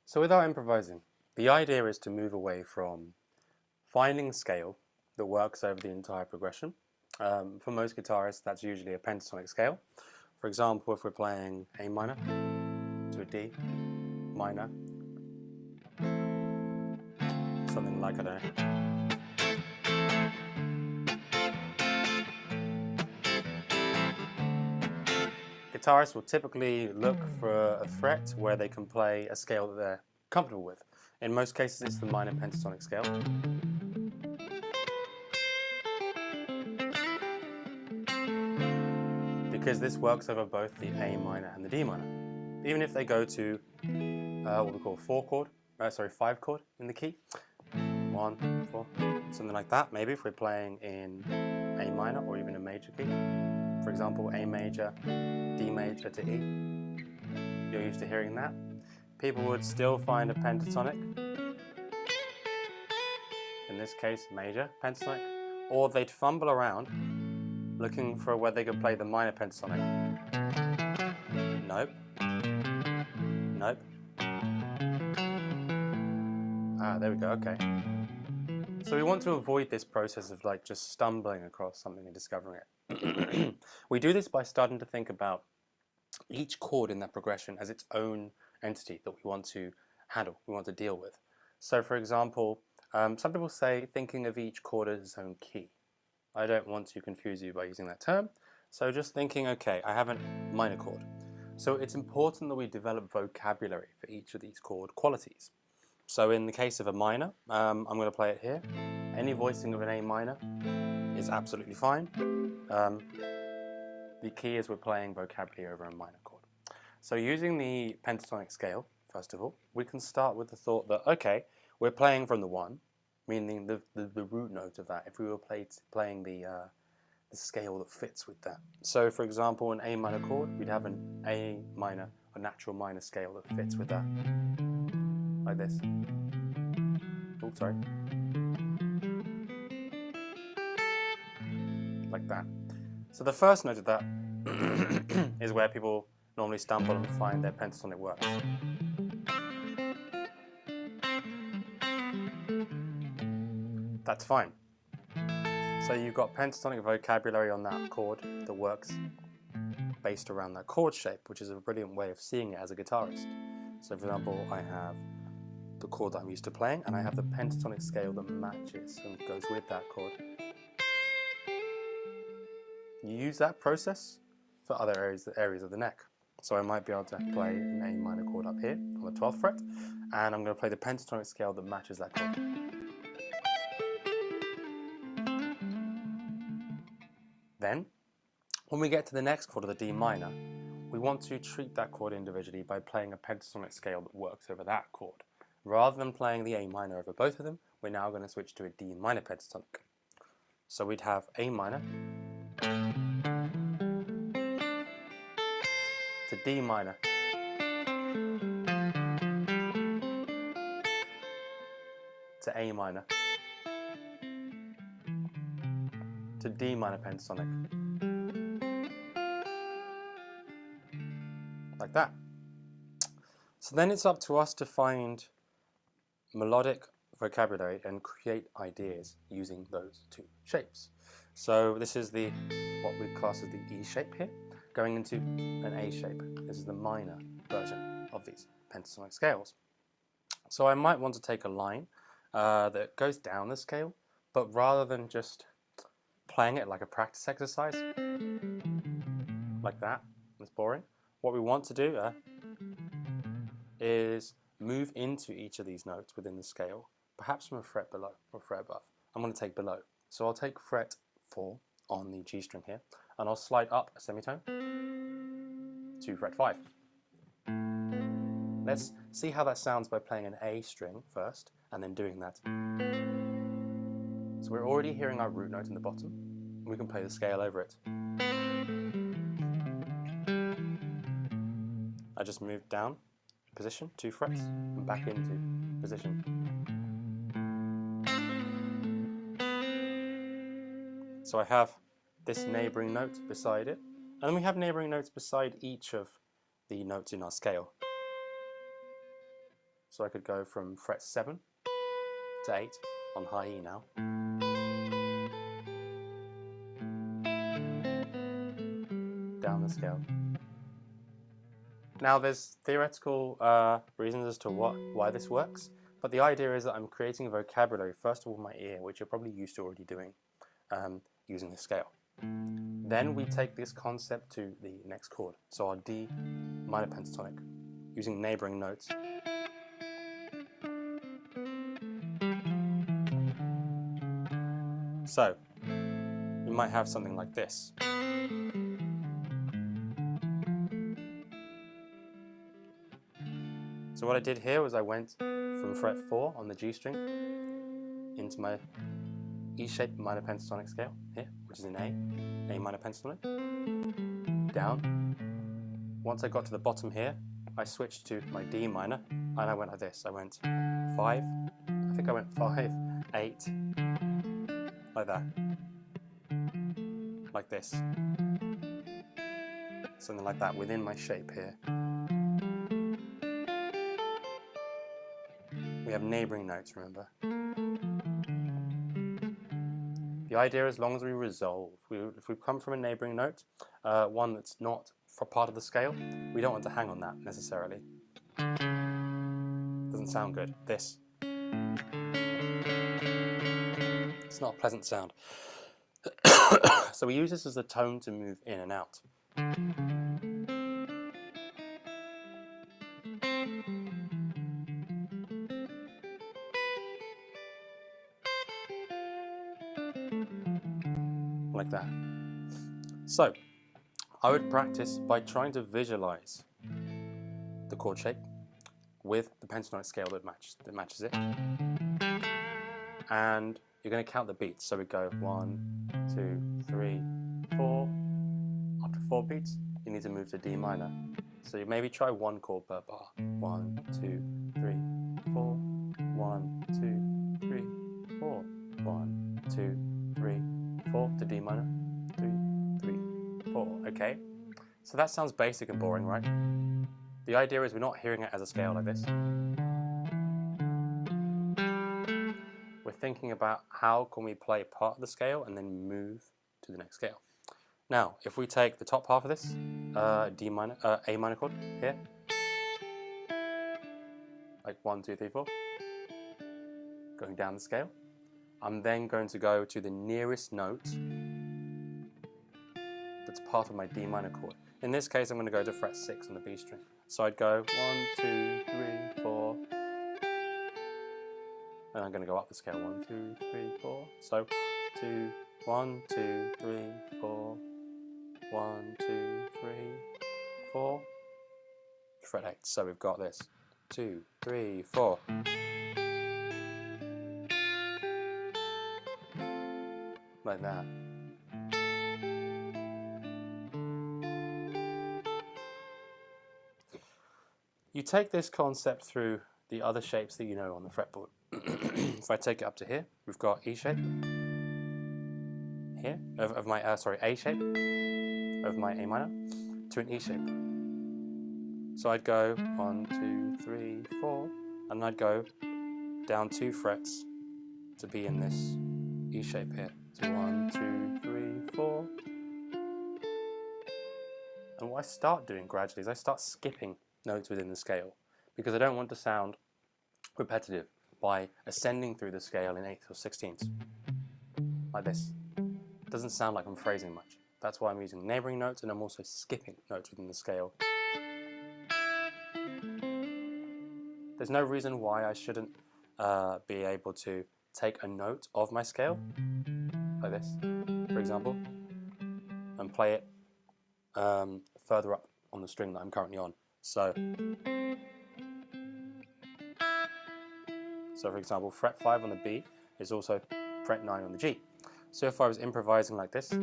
So without improvising, the idea is to move away from finding a scale that works over the entire progression. For most guitarists, that's usually a pentatonic scale. For example, if we're playing A minor to a D minor, something like, I don't know, guitarists will typically look for a fret where they can play a scale that they're comfortable with. In most cases, it's the minor pentatonic scale. Because this works over both the A minor and the D minor. Even if they go to what we call 5 chord in the key, 1, 4, something like that. Maybe if we're playing in A minor or even a major key, for example, A major, D major to E, you're used to hearing that. People would still find a pentatonic, in this case major pentatonic, or they'd fumble around looking for where they could play the minor pentatonic. Nope. Nope. Ah, there we go, okay. So we want to avoid this process of like just stumbling across something and discovering it. We do this by starting to think about each chord in that progression as its own entity that we want to handle, we want to deal with. So for example, some people say thinking of each chord as its own key. I don't want to confuse you by using that term, so just thinking, okay, I have a minor chord. So it's important that we develop vocabulary for each of these chord qualities. So in the case of a minor, I'm going to play it here. Any voicing of an A minor is absolutely fine. The key is we're playing vocabulary over a minor chord. So using the pentatonic scale, first of all, we can start with the thought that, okay, we're playing from the 1, meaning the root note of that, if we were playing the scale that fits with that. So for example, an A minor chord, we'd have an A minor, a natural minor scale that fits with that, like this. Oh, sorry. Like that. So the first note of that is where people normally stumble and find their pentatonic works. That's fine. So you've got pentatonic vocabulary on that chord that works based around that chord shape, which is a brilliant way of seeing it as a guitarist. So for example, I have the chord that I'm used to playing, and I have the pentatonic scale that matches and goes with that chord. You use that process for other areas of the neck. So I might be able to play an A minor chord up here on the 12th fret, and I'm going to play the pentatonic scale that matches that chord. Then, when we get to the next chord of the D minor, we want to treat that chord individually by playing a pentatonic scale that works over that chord. Rather than playing the A minor over both of them, we're now going to switch to a D minor pentatonic. So we'd have A minor to D minor to A minor to D minor pentatonic, like that. So then it's up to us to find melodic vocabulary and create ideas using those two shapes. So this is what we class as the E shape here, going into an A shape. This is the minor version of these pentatonic scales. So I might want to take a line that goes down the scale, but rather than just playing it like a practice exercise, like that, it's boring. What we want to do is move into each of these notes within the scale, perhaps from a fret below or a fret above. I'm going to take below. So I'll take fret 4 on the G string here, and I'll slide up a semitone to fret 5. Let's see how that sounds by playing an A string first, and then doing that. So we're already hearing our root note in the bottom, and we can play the scale over it. I just moved down position, 2 frets, and back into position. So I have this neighbouring note beside it, and then we have neighbouring notes beside each of the notes in our scale. So I could go from fret 7 to 8 on high E now. Down the scale. Now there's theoretical reasons as to why this works, but the idea is that I'm creating a vocabulary, first of all my ear, which you're probably used to already doing, using the scale. Then we take this concept to the next chord, so our D minor pentatonic, using neighboring notes. So, we might have something like this. So what I did here was I went from fret 4 on the G string into my E-shaped minor pentatonic scale here, which is in A minor pentatonic, down. Once I got to the bottom here, I switched to my D minor, and I went like this. I went 5, I think I went 5, 8, like that, like this, something like that within my shape here. We have neighboring notes, remember. The idea, as long as we resolve, if we come from a neighboring note, one that's not for part of the scale, we don't want to hang on that necessarily. Doesn't sound good. This. It's not a pleasant sound. So we use this as a tone to move in and out. Like that. So, I would practice by trying to visualize the chord shape with the pentatonic scale that matches it. And you're going to count the beats. So we go 1, 2, 3, 4. After 4 beats, you need to move to D minor. So you maybe try one chord per bar. 1, 2, 3, 4. 1, 2, 3, 4. 1, 2, 3, 4 to D minor. 3, 3, 4. Okay? So that sounds basic and boring, right? The idea is we're not hearing it as a scale like this. We're thinking about how can we play part of the scale and then move to the next scale. Now, if we take the top half of this, A minor chord here, like 1, 2, 3, 4, going down the scale, I'm then going to go to the nearest note that's part of my D minor chord. In this case, I'm going to go to fret 6 on the B string. So I'd go 1, 2, 3, 4, and I'm going to go up the scale. 1, 2, 3, 4. So 1, 2, 3, 4. 1, 2, 3, 4. Fret 8. So we've got this. 2, 3, 4. Like that. You take this concept through the other shapes that you know on the fretboard. If I take it up to here, we've got E shape here of my A shape of my A minor to an E shape. So I'd go 1, 2, 3, 4, and I'd go down 2 frets to be in this E shape here. So 1, 2, 3, 4. And what I start doing gradually is I start skipping notes within the scale because I don't want to sound repetitive by ascending through the scale in 8ths or 16ths like this. It doesn't sound like I'm phrasing much. That's why I'm using neighboring notes, and I'm also skipping notes within the scale. There's no reason why I shouldn't be able to take a note of my scale like this, for example, and play it further up on the string that I'm currently on. So for example, fret 5 on the B is also fret 9 on the G. So if I was improvising like this,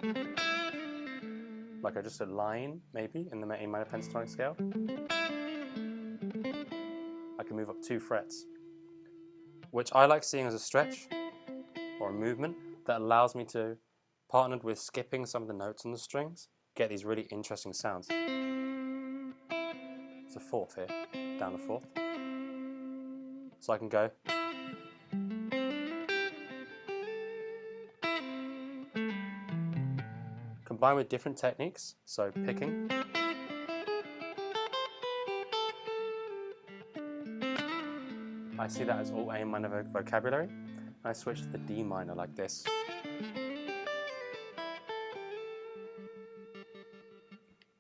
like I just a line maybe in the A minor pentatonic scale, I can move up 2 frets, which I like seeing as a stretch or a movement that allows me to, partnered with skipping some of the notes on the strings, get these really interesting sounds. It's a 4th here, down the 4th. So I can go. Combine with different techniques, so picking. I see that as all A minor vocabulary. I switch to the D minor like this.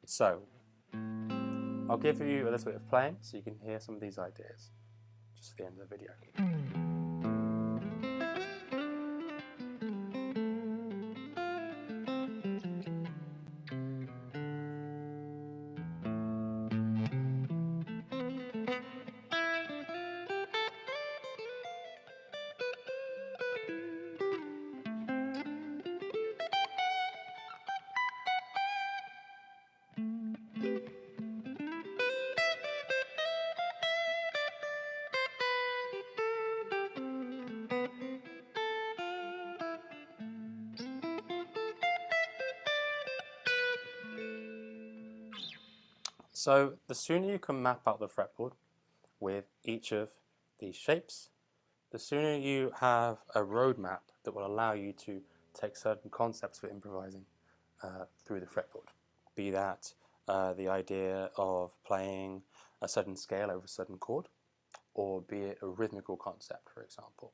So, I'll give you a little bit of playing so you can hear some of these ideas, just at the end of the video. So the sooner you can map out the fretboard with each of these shapes, the sooner you have a roadmap that will allow you to take certain concepts for improvising through the fretboard. Be that the idea of playing a certain scale over a certain chord, or be it a rhythmical concept, for example,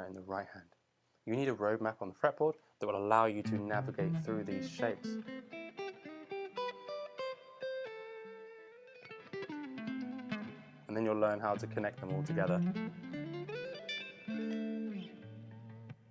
in the right hand. You need a roadmap on the fretboard that will allow you to navigate through these shapes. And then you'll learn how to connect them all together